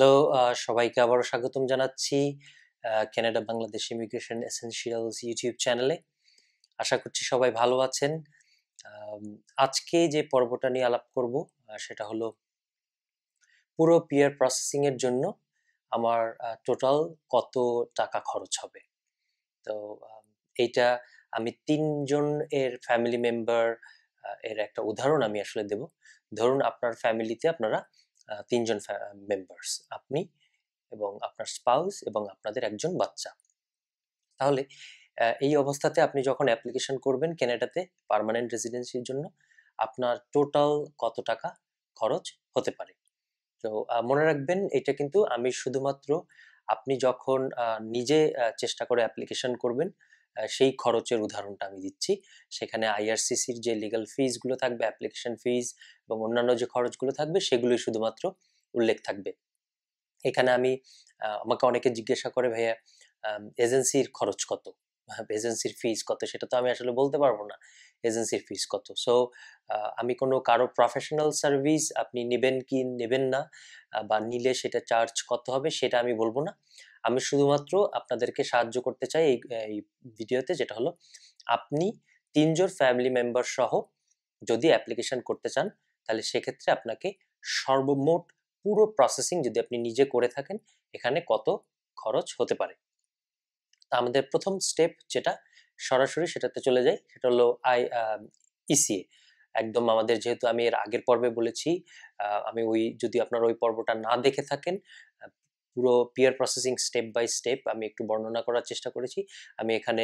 Hello, সবাইকে আবারও স্বাগতম জানাচ্ছি Canada Bangladesh immigration essentials YouTube চ্যানেলে। আশা করছি সবাই ভালো আছেন। আম, আজকে যে পর্বটা নিয়ে আলাপ করব সেটা হলো পুরো পিয়ার প্রসেসিং এর জন্য আমার টোটাল কত টাকা খরচ হবে। তো এইটা আমি তিনজন এর ফ্যামিলি মেম্বার এর একটা উদাহরণ আমি আসলে দেব। ধরুন আপনার ফ্যামিলিতে আপনারা তিনজন মেম্বার্স, আপনি এবং আপনার স্পাউস এবং আপনাদের একজন বাচ্চা। তাহলে এই অবস্থাতে আপনি যখন অ্যাপ্লিকেশন করবেন কানাডাতে পার্মানেন্ট রেসিডেন্সির জন্য, আপনার টোটাল কত টাকা খরচ হতে পারে। তো মনে রাখবেন, এটা কিন্তু আমি শুধুমাত্র আপনি যখন নিজে চেষ্টা করে অ্যাপ্লিকেশন করবেন সেই খরচের উদাহরণটা আমি দিচ্ছি। সেখানে আইআরসিসির যে লিগ্যাল ফিজগুলো থাকবে, অ্যাপ্লিকেশন ফিজ এবং অন্যান্য যে খরচগুলো থাকবে সেগুলোই শুধুমাত্র উল্লেখ থাকবে এখানে। আমাকে অনেকে জিজ্ঞাসা করে, ভাইয়া এজেন্সির খরচ কত, এজেন্সির ফিজ কত, সেটা তো আমি আসলে বলতে পারবো না এজেন্সির ফিজ কত। সো আমি কোনো কারো প্রফেশনাল সার্ভিস আপনি নেবেন কি নেবেন না, বা নিলে সেটা চার্জ কত হবে সেটা আমি বলবো না। আমি শুধুমাত্র আপনাদেরকে সাহায্য করতে চাই এই ভিডিওতে, যেটা হলো আপনি তিনজন ফ্যামিলি মেম্বার সহ যদি অ্যাপ্লিকেশন করতে চান, তাহলে সেক্ষেত্রে আপনাকে সর্বমোট পুরো প্রসেসিং যদি আপনি নিজে করে থাকেন এখানে কত খরচ হতে পারে। তা আমাদের প্রথম স্টেপ যেটা, সরাসরি সেটাতে চলে যাই, সেটা হলো ইসিএ। একদম আমাদের, যেহেতু আমি এর আগের পর্বে বলেছি, আমি যদি আপনার ওই পর্বটা না দেখে থাকেন, পুরো পিয়ার প্রসেসিং স্টেপ বাই স্টেপ আমি একটু বর্ণনা করার চেষ্টা করেছি। আমি এখানে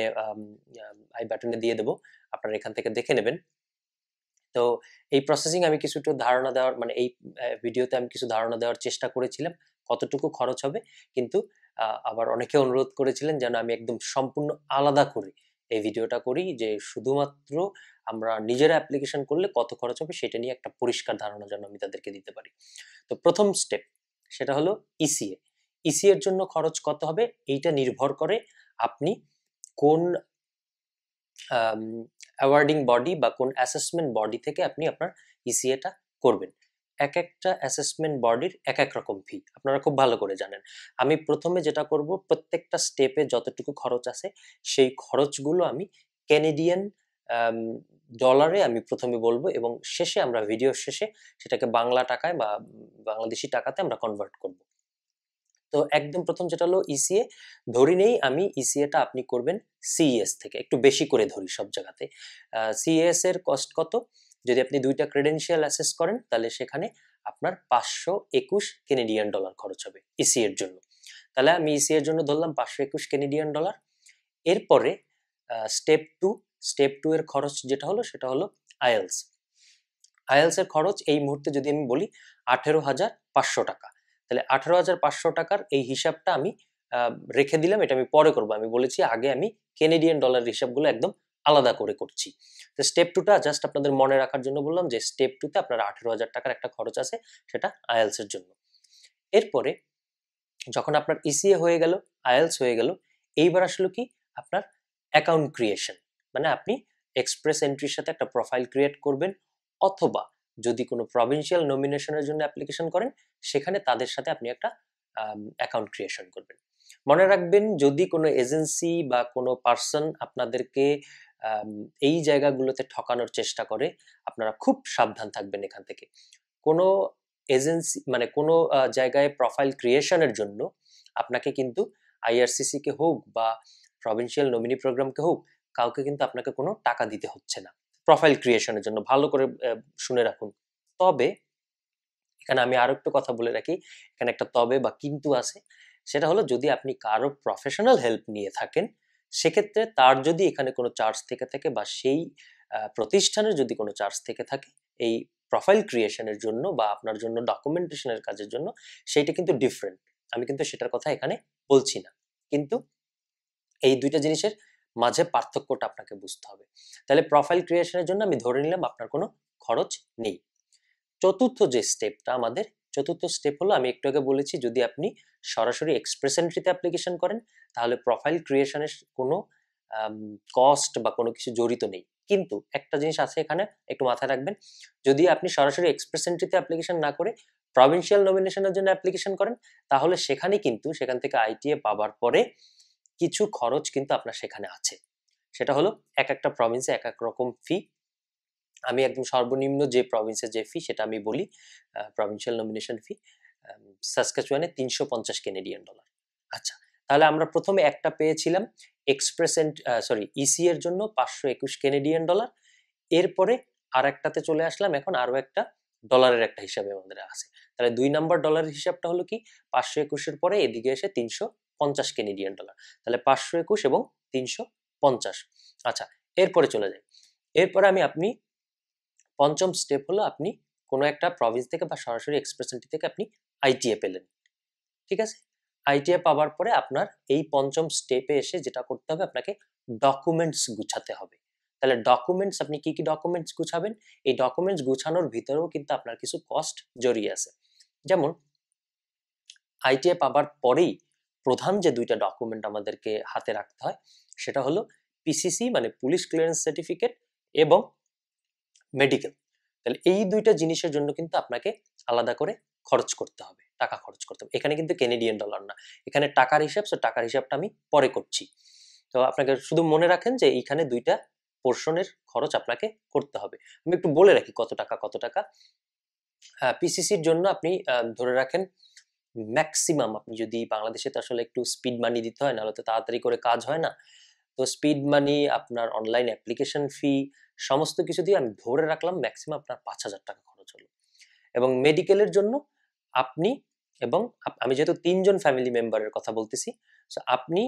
আই বাটনে দিয়ে দেবো, আপনারা এখান থেকে দেখে নেবেন। তো এই প্রসেসিং আমি কিছুটা ধারণা দেওয়ার, মানে এই ভিডিওতে আমি কিছু ধারণা দেওয়ার চেষ্টা করেছিলাম কতটুকু খরচ হবে, কিন্তু আবার অনেকে অনুরোধ করেছিলেন যেন আমি একদম সম্পূর্ণ আলাদা করে এই ভিডিওটা করি, যে শুধুমাত্র আমরা নিজেরা অ্যাপ্লিকেশন করলে কত খরচ হবে সেটা নিয়ে একটা পরিষ্কার ধারণা যেন আমি তাদেরকে দিতে পারি। তো প্রথম স্টেপ সেটা হলো ইসিএ। ইসিএ এর জন্য খরচ কত হবে এইটা নির্ভর করে আপনি কোন অ্যাওয়ার্ডিং বডি বা কোন অ্যাসেসমেন্ট বডি থেকে আপনি আপনার ইসিএটা করবেন। এক একটা অ্যাসেসমেন্ট বডির এক এক রকম ফি, আপনারা খুব ভালো করে জানেন। আমি প্রথমে যেটা করব, প্রত্যেকটা স্টেপে যতটুকু খরচ আছে সেই খরচগুলো আমি ক্যানেডিয়ান ডলারে আমি প্রথমে বলবো, এবং শেষে আমরা ভিডিওর শেষে সেটাকে বাংলা টাকায় বা বাংলাদেশি টাকাতে আমরা কনভার্ট করব। তো একদম প্রথম যেটা হলো ইসিএ, ধরি নেই আমি ইসিএটা আপনি করবেন সিএস থেকে, একটু বেশি করে ধরি সব জায়গাতে। সিএস এর কস্ট কত, যদি আপনি 2টা ক্রেডেনশিয়াল অ্যাসেস করেন তাহলে সেখানে আপনার 521 কানাডিয়ান ডলার খরচ হবে ইসি এর জন্য। তাহলে আমি ইসি এর জন্য ধরলাম 521 কানাডিয়ান ডলার। এরপরে স্টেপ টু এর খরচ যেটা হলো সেটা হলো আইএলস। আইএলস এর খরচ এই মুহূর্তে যদি আমি বলি 18,500 টাকা। তাহলে 18,500 টাকার এই হিসাবটা আমি রেখে দিলাম, এটা আমি পরে করবো। আমি বলেছি আগে আমি কেনেডিয়ান ডলার হিসাবগুলো একদম আলাদা করে করছি। তো স্টেপ টুটা জাস্ট আপনাদের মনে রাখার জন্য বললাম, যে স্টেপ টুতে আপনার 18,000 টাকার একটা খরচ আছে, সেটা আইএলস এর জন্য। এরপরে যখন আপনার ইসিএ হয়ে গেল, আইএলস হয়ে গেল, এইবার আসলে কি আপনার অ্যাকাউন্ট ক্রিয়েশন, মানে আপনি এক্সপ্রেস এন্ট্রির সাথে একটা প্রোফাইল ক্রিয়েট করবেন, অথবা যদি কোনো প্রভিন্সিয়াল নমিনেশনের জন্য অ্যাপ্লিকেশন করেন সেখানে তাদের সাথে আপনি একটা অ্যাকাউন্ট ক্রিয়েশন করবেন। মনে রাখবেন, যদি কোনো এজেন্সি বা কোনো পার্সন আপনাদেরকে এই জায়গাগুলোতে ঠকানোর চেষ্টা করে, আপনারা খুব সাবধান থাকবেন এখান থেকে। কোনো এজেন্সি, মানে কোনো জায়গায় প্রোফাইল ক্রিয়েশনের জন্য আপনাকে কিন্তু আইআরসিসি কে হোক বা প্রভিন্সিয়াল নমিনি প্রোগ্রামকে হোক, কাউকে কিন্তু আপনাকে কোনো টাকা দিতে হচ্ছে না প্রোফাইল ক্রিয়েশনের জন্য, ভালো করে শুনে রাখুন। তবে এখানে আমি আরো একটু কথা বলে রাখি, এখানে একটা তবে বা কিন্তু আছে। সেটা হলো, যদি আপনি কারো প্রফেশনাল হেল্প নিয়ে থাকেন সেক্ষেত্রে তার যদি এখানে কোনো চার্জ থেকে থাকে, বা সেই প্রতিষ্ঠানের যদি কোনো চার্জ থেকে থাকে এই প্রোফাইল ক্রিয়েশনের জন্য বা আপনার জন্য ডকুমেন্টেশনের কাজের জন্য, সেইটা কিন্তু ডিফারেন্ট। আমি কিন্তু সেটার কথা এখানে বলছি না, কিন্তু এই দুইটা জিনিসের মাঝে পার্থক্যটা আপনাকে বুঝতে হবে। তাহলে প্রোফাইল ক্রিয়েশনের জন্য আমি ধরে নিলাম আপনার কোনো খরচ নেই। চতুর্থ স্টেপ হলো, আমি একটু আগে বলেছি, যদি আপনি সরাসরি এক্সপ্রেস এন্ট্রিতে অ্যাপ্লিকেশন করেন তাহলে প্রোফাইল ক্রিয়েশনের কোনো কস্ট বা কোনো কিছু জড়িত নেই। কিন্তু একটা জিনিস আছে এখানে একটু মাথায় রাখবেন, যদি আপনি সরাসরি এক্সপ্রেস এন্ট্রিতে অ্যাপ্লিকেশন না করে প্রভিন্সিয়াল নমিনেশনের জন্য অ্যাপ্লিকেশন করেন, তাহলে সেখান থেকে আইটিএ পাবার পরে কিছু খরচ কিন্তু আপনার সেখানে আছে। সেটা হলো এক একটা প্রভিন্সে এক এক রকম ফি। আমি একদম সর্বনিম্ন যে প্রভিন্সের যে ফি সেটা আমি বলি, প্রভিন্সিয়াল নমিনেশন ফি সাসকাচুয়ানে $350। আচ্ছা, তাহলে আমরা প্রথমে একটা পেয়েছিলাম এক্সপ্রেস এন্ড ইসি এর জন্য $521। এরপরে আর একটাতে চলে আসলাম, এখন আরো একটা ডলারের একটা হিসাবে আমাদের আছে। তাহলে 2 নাম্বার ডলারের হিসাবটা হলো কি, 521 পরে এদিকে এসে $350। তাহলে 521 এবং 350। আচ্ছা, এরপরে চলে যাই। এরপরে আপনি পঞ্চম স্টেপ হলো আপনি কোনো একটা প্রভিন্স থেকে বা সরাসরি এক্সপ্রেস এন্ট্রি থেকে আপনি আইটিএ পেলেন, ঠিক আছে? আইটিএ পাওয়ার পরে আপনার এই পঞ্চম স্টেপে এসে যেটা করতে হবে, আপনাকে ডকুমেন্টস গুছাতে হবে। তাহলে ডকুমেন্টস, আপনি কি কি ডকুমেন্টস গুছাবেন? এই ডকুমেন্টস গুছানোর ভিতরেও কিন্তু আপনার কিছু কস্ট জড়িয়ে আছে। যেমন আইটিএ পাবার পরেই প্রধান যে দুইটা ডকুমেন্ট আমাদেরকে হাতে রাখতে হয় সেটা হলো পিসিসি মানে পুলিশ ক্লিয়ারেন্স সার্টিফিকেট এবং মেডিকেল। তাহলে এই দুইটা জিনিসের জন্য কিন্তু আপনাকে আলাদা করে খরচ করতে হবে, টাকা খরচ করতে হবে। এখানে কিন্তু ক্যানাডিয়ান ডলার না, এখানে টাকার হিসাব। টাকার হিসাবটা আমি পরে করছি। তো আপনাকে শুধু মনে রাখেন যে এইখানে দুইটা পোর্শনের খরচ আপনাকে করতে হবে। আমি একটু বলে রাখি কত টাকা। পিসিসির জন্য আপনি ধরে রাখেন ম্যাক্সিমাম, আপনি যদি বাংলাদেশে তো আসলে একটু স্পিড মানি দিতে হয়, নাহলে তো তাড়াতাড়ি করে কাজ হয় না। তো স্পিড মানি, আপনার অনলাইন অ্যাপ্লিকেশন ফি, সমস্ত কিছু দিয়ে আমি ধরে রাখলাম ম্যাক্সিমাম আপনার $5,000 খরচ হলো। এবং মেডিকেলের জন্য আপনি এবং আমি যেহেতু 3 জন ফ্যামিলি মেম্বারের কথা বলতেছি, সো আপনি,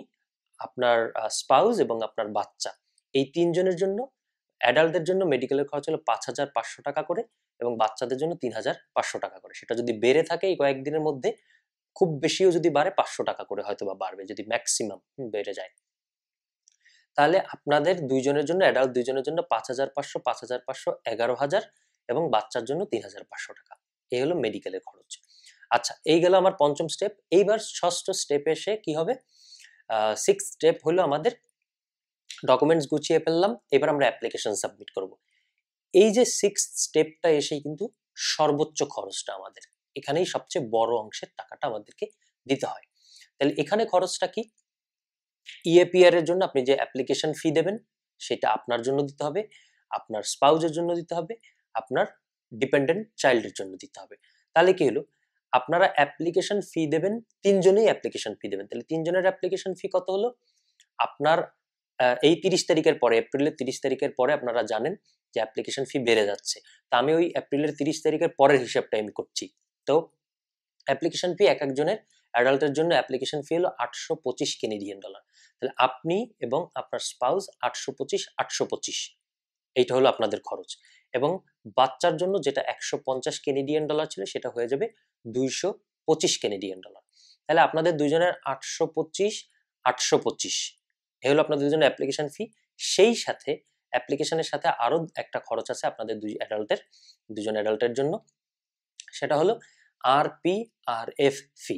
আপনার স্পাউস এবং আপনার বাচ্চা, এই 3 জনের জন্য, অ্যাডাল্টদের জন্য মেডিকেলের খরচ হলো $5,500 করে এবং বাচ্চাদের জন্য $3,500 করে। সেটা যদি বেড়ে থাকে এই কয়েকদিনের মধ্যে, খুব বেশিও যদি বাড়ে $500 করে হয়তো বা বাড়বে, যদি ম্যাক্সিমাম বেড়ে যায়। তাহলে আপনাদের দুইজনের জন্য, অ্যাডাল্ট দুইজনের জন্য 5,500, 5,500, 11,000 এবং বাচ্চার জন্য $3,500। এই হলো মেডিকেলের খরচ। আচ্ছা, এই গেল আমার পঞ্চম স্টেপ। এইবার ষষ্ঠ স্টেপে এসে কি হবে? 6th স্টেপ হলো আমাদের ডকুমেন্টস গুছিয়ে ফেললাম, এবার আমরা অ্যাপ্লিকেশন সাবমিট করব। এই যে 6th স্টেপটা এসেই কিন্তু সর্বোচ্চ খরচটা আমাদের, এখানেই সবচেয়ে বড় অংশের টাকাটা আমাদেরকে দিতে হয়। তাহলে এখানে খরচটা কি? ইএপিআর এর জন্য আপনি যে অ্যাপ্লিকেশন ফি দেবেন সেটা আপনার জন্য দিতে হবে, আপনার স্পাউজের জন্য দিতে হবে, আপনার ডিপেন্ডেন্ট চাইল্ডের জন্য দিতে হবে। তাহলে কি হলো, আপনারা অ্যাপ্লিকেশন ফি দেবেন, 3 জনেই অ্যাপ্লিকেশন ফি দেবেন। তাহলে 3 জনের অ্যাপ্লিকেশন ফি কত হলো? আপনার এই 30 তারিখের পরে, এপ্রিলের 30 তারিখের পরে আপনারা জানেন যে অ্যাপ্লিকেশন ফি বেড়ে যাচ্ছে। তা আমি ওই এপ্রিলের 30 তারিখের পরের হিসাবটা আমি করছি। তো অ্যাপ্লিকেশন ফি এক একজনের, অ্যাডাল্টের জন্য অ্যাপ্লিকেশন ফি হলো $825। তাহলে আপনি এবং আপনার স্পাউস 825 এইটা হলো আপনাদের খরচ। এবং বাচ্চার জন্য যেটা $150 ছিল সেটা হয়ে যাবে $225। তাহলে আপনাদের দুজনের 825 এই হলো আপনাদের দুজনের অ্যাপ্লিকেশন ফি। সেই সাথে অ্যাপ্লিকেশনের সাথে আরো একটা খরচ আছে আপনাদের দুজন অ্যাডাল্টের জন্য, সেটা হলো RPRF fee,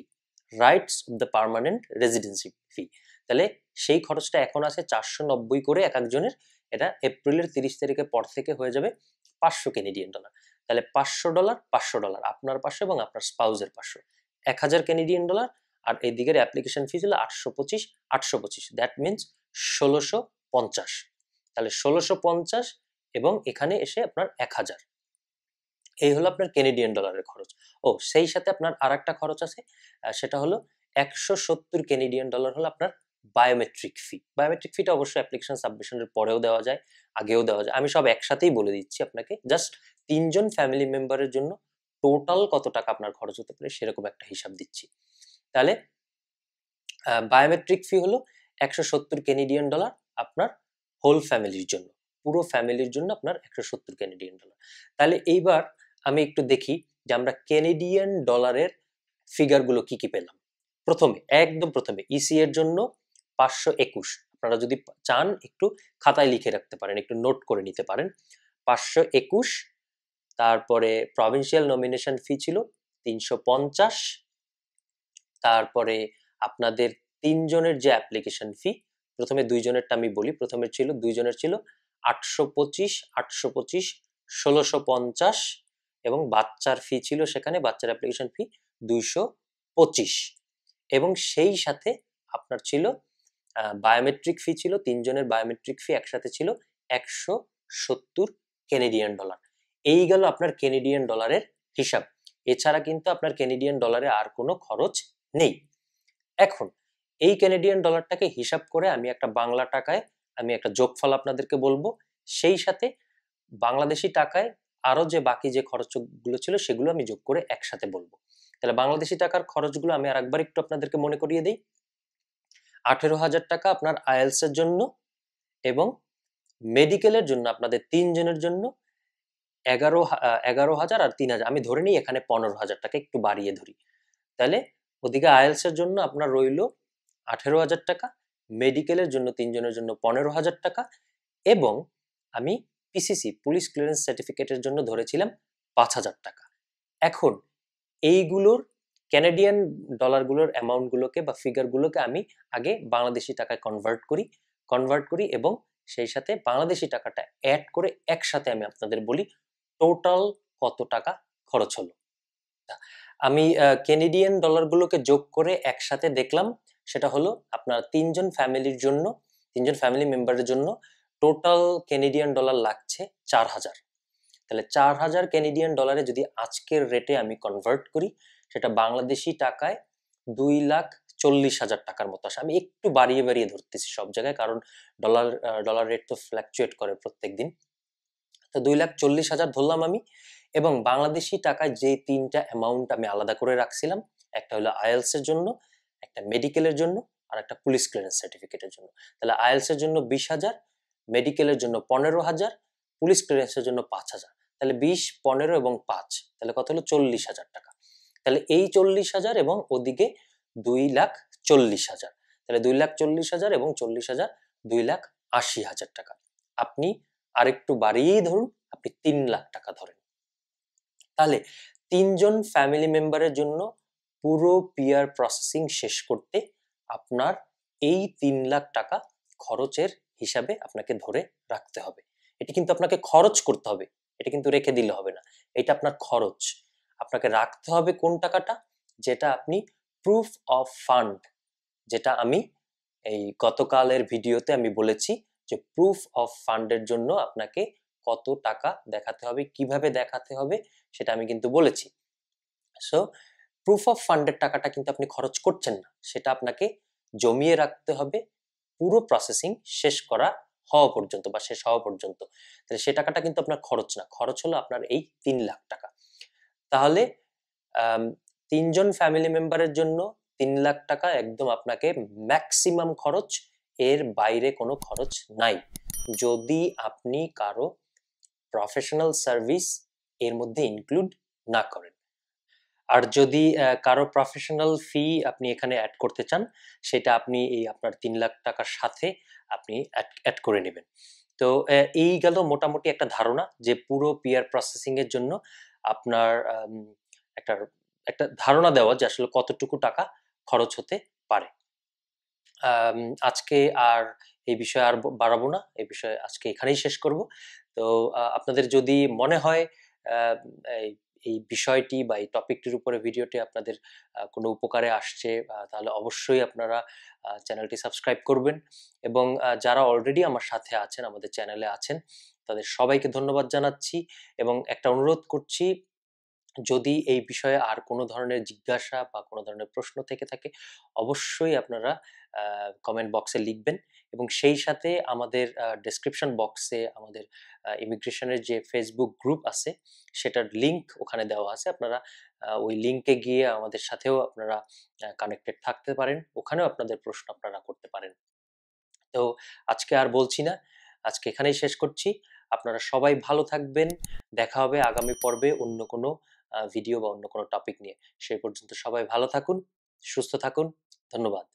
rights of the permanent residency fee. তাহলে সেই খরচটা এখন আছে 490 করে এক একজনের। এটা এপ্রিলের 30 তারিখের পর থেকে হয়ে যাবে $500। তাহলে $500 আপনার 500 এবং আপনার স্পাউসের 500, $1,000। আর এই দিকের অ্যাপ্লিকেশন ফি ছিল 825, দ্যাট মিনস 1650। তাহলে 1650 এবং এখানে এসে আপনার 1000, এই হলো আপনার ক্যানাডিয়ান ডলারের খরচ। ও সেই সাথে আপনার আর একটা খরচ আছে, সেটা হলো $170 হলো আপনার বায়োমেট্রিক ফি। বায়োমেট্রিক ফিটা অবশ্যই অ্যাপ্লিকেশন সাবমিশনের পরেও দেওয়া যায়, আগেও দেওয়া যায়। আমি সব একসাথেই বলে দিচ্ছি আপনাকে, জাস্ট 3 জন ফ্যামিলি মেম্বারের জন্য টোটাল কত টাকা আপনার খরচ হতে পারে সেরকম একটা হিসাব দিচ্ছি। তাহলে বায়োমেট্রিক ফি হলো $170 আপনার হোল ফ্যামিলির জন্য, পুরো ফ্যামিলির জন্য আপনার $170। তাহলে এইবার আমি একটু দেখি যে আমরা ক্যানাডিয়ান ডলারের ফিগারগুলো কি কি পেলাম। একদম প্রথমে ইসি এর জন্য 521, আপনারা যদি চান একটু খাতায় লিখে রাখতে পারেন, একটু নোট করে নিতে পারেন। 521। তারপরে প্রভিন্সিয়াল নমিনেশন ফি ছিল 350। তারপরে আপনাদের 3 জনের যে অ্যাপ্লিকেশন ফি, প্রথমে 2 জনেরটা আমি বলি। দুই জনের ছিল 825, 1650 এবং বাচ্চার ফি ছিল সেখানে, বাচ্চার অ্যাপ্লিকেশন ফি 225, এবং সেই সাথে আপনার ছিল বায়োমেট্রিক ফি ছিল, 3 জনের বায়োমেট্রিক ফি একসাথে ছিল 170 ক্যানাডিয়ান ডলার। এই গেল আপনার ক্যানাডিয়ান ডলারের হিসাব। এছাড়া কিন্তু আপনার ক্যানাডিয়ান ডলারে আর কোনো খরচ নেই। এখন এই ক্যানাডিয়ান ডলারটাকে হিসাব করে আমি একটা বাংলা টাকায় আমি একটা যোগফল আপনাদেরকে বলবো, সেই সাথে বাংলাদেশি টাকায় আরো যে বাকি যে খরচগুলো ছিল সেগুলো আমি যোগ করে একসাথে বলবো। তাহলে বাংলাদেশি টাকার খরচগুলো আমি আরেকবার একটু আপনাদেরকে মনে করিয়ে দিই। 18,000 টাকা আপনার আইএলস এর জন্য, এবং মেডিকেলের জন্য আপনাদের 3 জনের জন্য 11,000 আর 3,000, আমি ধরে নিই এখানে 15,000 টাকা, একটু বাড়িয়ে ধরি। তাহলে ওদিকে আইএলস এর জন্য আপনার রইল 18,000 টাকা, মেডিকেলের জন্য 3 জনের জন্য 15,000 টাকা, এবং আমি পিসিসি পুলিশ ক্লিয়ারেন্স সার্টিফিকেটের জন্য ধরেছিলাম 5,000 টাকা। এখন এইগুলোর ক্যানাডিয়ান ডলারগুলোর অ্যামাউন্টগুলোকে বা ফিগারগুলোকে আমি আগে বাংলাদেশি টাকায় কনভার্ট করি এবং সেই সাথে বাংলাদেশি টাকাটা অ্যাড করে একসাথে আমি আপনাদের বলি টোটাল কত টাকা খরচ হলো। আমি ক্যানাডিয়ান ডলারগুলোকে যোগ করে একসাথে দেখলাম, সেটা হলো আপনার 3 জন ফ্যামিলি মেম্বারের জন্য টোটাল ক্যানাডিয়ান ডলার লাগছে 4,000। তাহলে 4,000 ক্যানাডিয়ান ডলারে যদি আজকের রেটে আমি কনভার্ট করি, সেটা বাংলাদেশি টাকায় 2,40,000 টাকার মতো আসে। আমি একটু বাড়িয়ে ধরতেছি সব জায়গায়, কারণ ডলার রেট তো ফ্ল্যাকচুয়েট করে প্রত্যেক দিন। তো 2,40,000 ধরলাম আমি, এবং বাংলাদেশি টাকায় যে 3টা অ্যামাউন্ট আমি আলাদা করে রাখছিলাম, একটা হলো আইএলস এর জন্য, একটা মেডিকেলের জন্য, আর একটা পুলিশ ক্লিয়ারেন্স সার্টিফিকেটের জন্য। তাহলে আইএলস এর জন্য 20,000, মেডিকেলের জন্য 15,000, পুলিশ ক্লিয়ারেন্সের জন্য 5,000। তাহলে 20, 15 এবং 5, তাহলে কত হলো 40,000 টাকা। তাহলে এই 40,000 এবং ওদিকে 2,40,000, তাহলে 2,40,000 এবং 40,000, 2,80,000 টাকা। আপনি আরেকটু বাড়িয়েই ধরুন, আপনি 3 লাখ টাকা ধরেন। তাহলে 3 জন ফ্যামিলি মেম্বারের জন্য পুরো পিআর প্রসেসিং শেষ করতে আপনার এই 3 লাখ টাকা খরচের হিসাবে আপনাকে ধরে রাখতে হবে। এটা কিন্তু আপনাকে খরচ করতে হবে, এটা কিন্তু রেখে দিলে হবে না, এটা আপনার খরচ। আপনাকে রাখতে হবে কোন টাকাটা, যেটা আপনি প্রুফ অফ ফান্ড, যেটা আমি এই গতকালের ভিডিওতে আমি বলেছি যে প্রুফ অফ ফান্ডের জন্য আপনাকে কত টাকা দেখাতে হবে, কিভাবে দেখাতে হবে, সেটা আমি কিন্তু বলেছি। সো প্রুফ অফ ফান্ডের টাকাটা কিন্তু আপনি খরচ করছেন না, সেটা আপনাকে জমিয়ে রাখতে হবে পুরো প্রসেসিং শেষ হওয়া পর্যন্ত বা শেষ হওয়া পর্যন্ত। তাহলে সে টাকাটা কিন্তু আপনার খরচ না, খরচ হলো আপনার এই 3 লাখ টাকা। তাহলে 3 জন ফ্যামিলি মেম্বারের জন্য 3 লাখ টাকা একদম আপনাকে ম্যাক্সিমাম খরচ, এর বাইরে কোনো খরচ নাই, যদি আপনি কারো প্রফেশনাল সার্ভিস এর মধ্যে ইনক্লুড না করেন। আর যদি কারো প্রফেশনাল ফি আপনি এখানে অ্যাড করতে চান, সেটা আপনি এই আপনার 3 লাখ টাকার সাথে আপনি অ্যাড করে নেবেন। তো এই গেল মোটামুটি একটা ধারণা যে পুরো পিআর প্রসেসিং এর জন্য আপনার একটা একটা ধারণা দেওয়া যে আসলে কতটুকু টাকা খরচ হতে পারে। আজকে আর এই বিষয়ে আর বাড়াবো না, এই বিষয়ে আজকে এখানেই শেষ করব। তো আপনাদের যদি মনে হয় এই বিষয়টি বা এই টপিকটির উপরে ভিডিওটি আপনাদের কোনো উপকারে আসছে, তাহলে অবশ্যই আপনারা চ্যানেলটি সাবস্ক্রাইব করবেন, এবং যারা অলরেডি আমার সাথে আছেন, আমাদের চ্যানেলে আছেন, তাদের সবাইকে ধন্যবাদ জানাচ্ছি, এবং একটা অনুরোধ করছি, যদি এই বিষয়ে আর কোনো ধরনের জিজ্ঞাসা বা কোনো ধরনের প্রশ্ন থেকে থাকে, অবশ্যই আপনারা কমেন্ট বক্সে লিখবেন, এবং সেই সাথে আমাদের ডেসক্রিপশন বক্সে আমাদের ইমিগ্রেশনের যে ফেসবুক গ্রুপ আছে, সেটার লিংক ওখানে দেওয়া আছে, আপনারা ওই লিংকে গিয়ে আমাদের সাথেও আপনারা কানেক্টেড থাকতে পারেন, ওখানেও আপনাদের প্রশ্ন আপনারা করতে পারেন। তো আজকে আর বলছি না, আজকে এখানেই শেষ করছি। আপনারা সবাই ভালো থাকবেন, দেখা হবে আগামী পর্বে অন্য কোনো ভিডিও বা অন্য কোনো টপিক নিয়ে। সেই পর্যন্ত সবাই ভালো থাকুন, সুস্থ থাকুন, ধন্যবাদ।